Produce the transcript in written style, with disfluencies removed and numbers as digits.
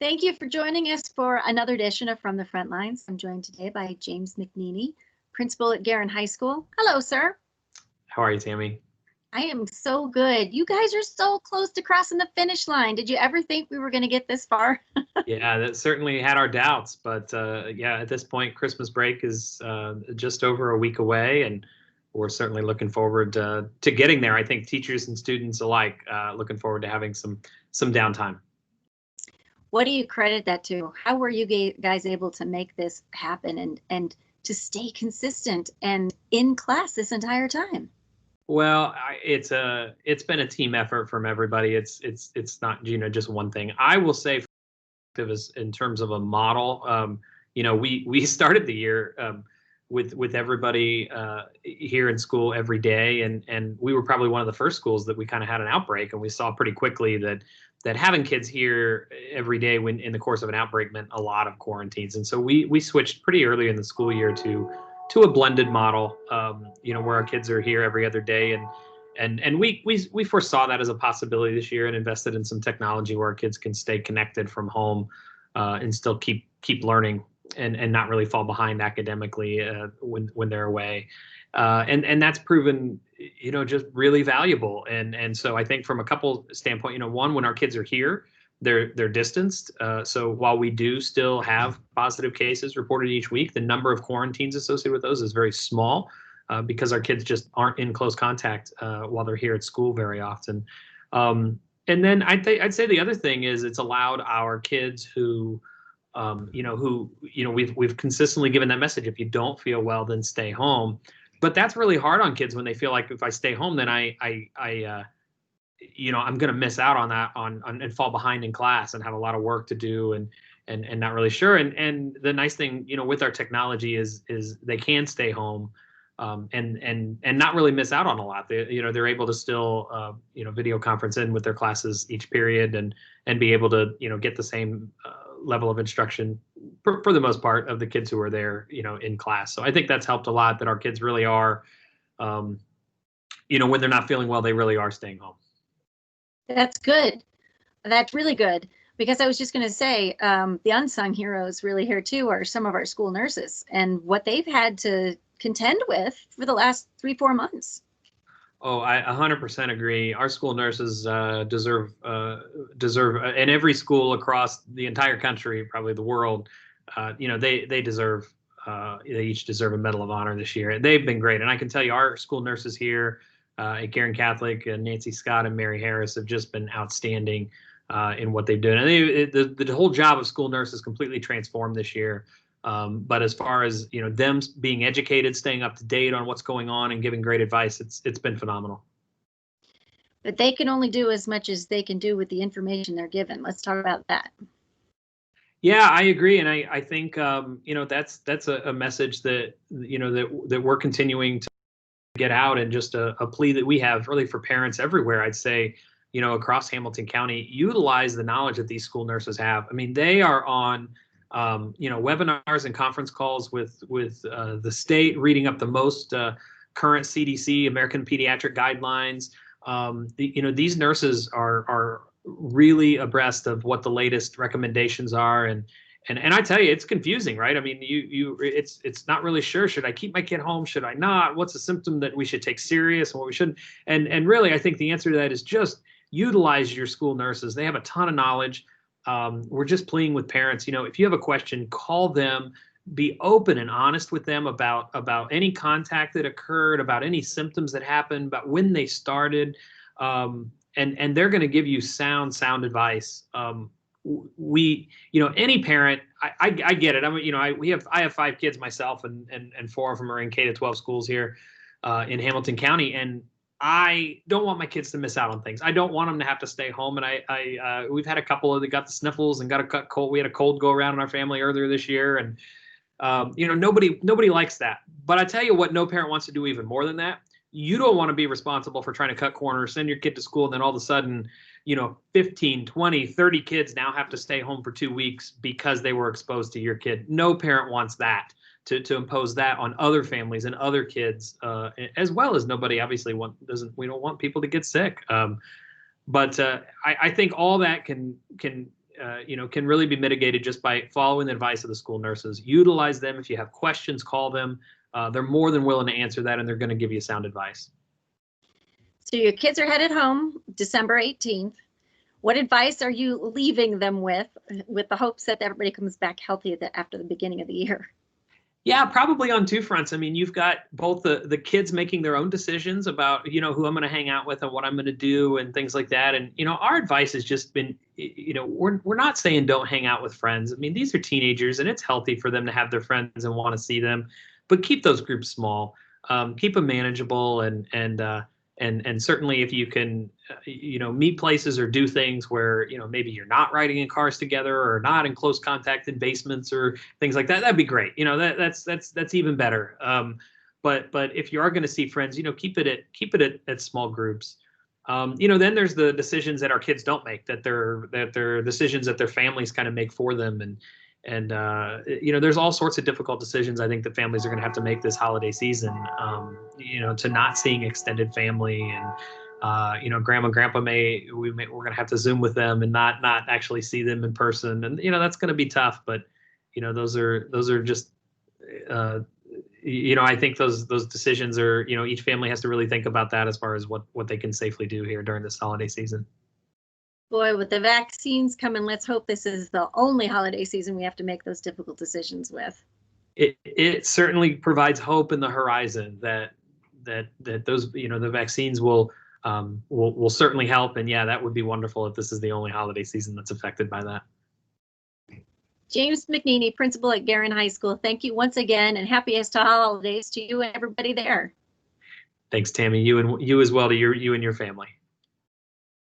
Thank you for joining us for another edition of From the Frontlines. I'm joined today by James McNeely, principal at Guerin High School. Hello, sir. How are you, Tammy? I am so good. You guys are so close to crossing the finish line. Did you ever think we were going to get this far? Yeah, that certainly had our doubts, but yeah, at this point, Christmas break is just over a week away, and we're certainly looking forward to getting there. I think teachers and students alike looking forward to having some downtime. What do you credit that to? How were you guys able to make this happen and to stay consistent and in class this entire time? Well, it's been a team effort from everybody. It's not just one thing. I will say, in terms of a model, we started the year with everybody here in school every day, and we were probably one of the first schools that we kind of had an outbreak, and we saw pretty quickly that having kids here every day when in the course of an outbreak meant a lot of quarantines, and so we switched pretty early in the school year to a blended model, where our kids are here every other day, and we foresaw that as a possibility this year and invested in some technology where our kids can stay connected from home and still keep learning and not really fall behind academically when they're away, and that's proven just really valuable, and so I think from a couple standpoint, one, when our kids are here, they're distanced. So while we do still have positive cases reported each week, the number of quarantines associated with those is very small because our kids just aren't in close contact while they're here at school very often. And then I'd say the other thing is it's allowed our kids who we've consistently given that message: if you don't feel well, then stay home. But that's really hard on kids when they feel like if I stay home, then I'm going to miss out on that and fall behind in class and have a lot of work to do and not really sure. And the nice thing, with our technology is they can stay home and not really miss out on a lot. They're able to still, video conference in with their classes each period and be able to, get the same level of instruction for the most part of the kids who are there, in class. So I think that's helped a lot, that our kids really are, when they're not feeling well, they really are staying home. That's good. That's really good, because I was just going to say the unsung heroes really here too are some of our school nurses and what they've had to contend with for the last 3-4 months. Oh, I 100% agree. Our school nurses deserve, and every school across the entire country, probably the world, they deserve, they each deserve a Medal of Honor this year. They've been great. And I can tell you, our school nurses here at Guerin Catholic, Nancy Scott and Mary Harris, have just been outstanding in what they've done. And the whole job of school nurse is completely transformed this year. But as far as them being educated, staying up to date on what's going on, and giving great advice, it's been phenomenal. But they can only do as much as they can do with the information they're given. Let's talk about that. Yeah, I agree, and I think that's a message that that we're continuing to get out, and just a plea that we have really for parents everywhere. I'd say, across Hamilton County, utilize the knowledge that these school nurses have. I mean, they are on webinars and conference calls with the state, reading up the most current CDC, American Pediatric Guidelines. These nurses are really abreast of what the latest recommendations are, and I tell you, it's confusing, right? I mean, it's not really sure. Should I keep my kid home? Should I not? What's a symptom that we should take serious and what we shouldn't? And really, I think the answer to that is just utilize your school nurses. They have a ton of knowledge. We're just pleading with parents. If you have a question, call them. Be open and honest with them about any contact that occurred, about any symptoms that happened, about when they started, and they're going to give you sound advice. Any parent, I get it. I mean, I have 5 kids myself, and 4 of them are in K-12 schools here in Hamilton County, and I don't want my kids to miss out on things. I don't want them to have to stay home. And we've had a couple that got the sniffles and got a cold. We had a cold go around in our family earlier this year, and nobody likes that. But I tell you what, no parent wants to do even more than that. You don't want to be responsible for trying to cut corners, send your kid to school, and then all of a sudden, 15, 20, 30 kids now have to stay home for 2 weeks because they were exposed to your kid. No parent wants that, to impose that on other families and other kids, as well as nobody obviously we don't want people to get sick. But I think all that can can really be mitigated just by following the advice of the school nurses. Utilize them. If you have questions, call them. They're more than willing to answer that, and they're going to give you sound advice. So your kids are headed home December 18th. What advice are you leaving them with the hopes that everybody comes back healthy after the beginning of the year? Yeah, probably on two fronts. I mean, you've got both the kids making their own decisions about, who I'm going to hang out with and what I'm going to do and things like that. And, our advice has just been, we're not saying don't hang out with friends. I mean, these are teenagers and it's healthy for them to have their friends and want to see them, but keep those groups small, keep them manageable. And certainly if you can, meet places or do things where, maybe you're not riding in cars together or not in close contact in basements or things like that, that'd be great. That's even better. But if you are going to see friends, keep it at small groups. Then there's the decisions that our kids don't make, that they're decisions that their families kind of make for them. And there's all sorts of difficult decisions I think that families are going to have to make this holiday season, to not seeing extended family and, grandma and grandpa we're going to have to Zoom with them and not actually see them in person. And, that's going to be tough, but, those are just, I think those decisions are, each family has to really think about that as far as what they can safely do here during this holiday season. Boy, with the vaccines coming, let's hope this is the only holiday season we have to make those difficult decisions with. It certainly provides hope in the horizon that those, the vaccines will certainly help. And yeah, that would be wonderful if this is the only holiday season that's affected by that. James McNeely, principal at Guerin High School, thank you once again, and happiest holidays to you and everybody there. Thanks, Tammy. You as well, to you and your family.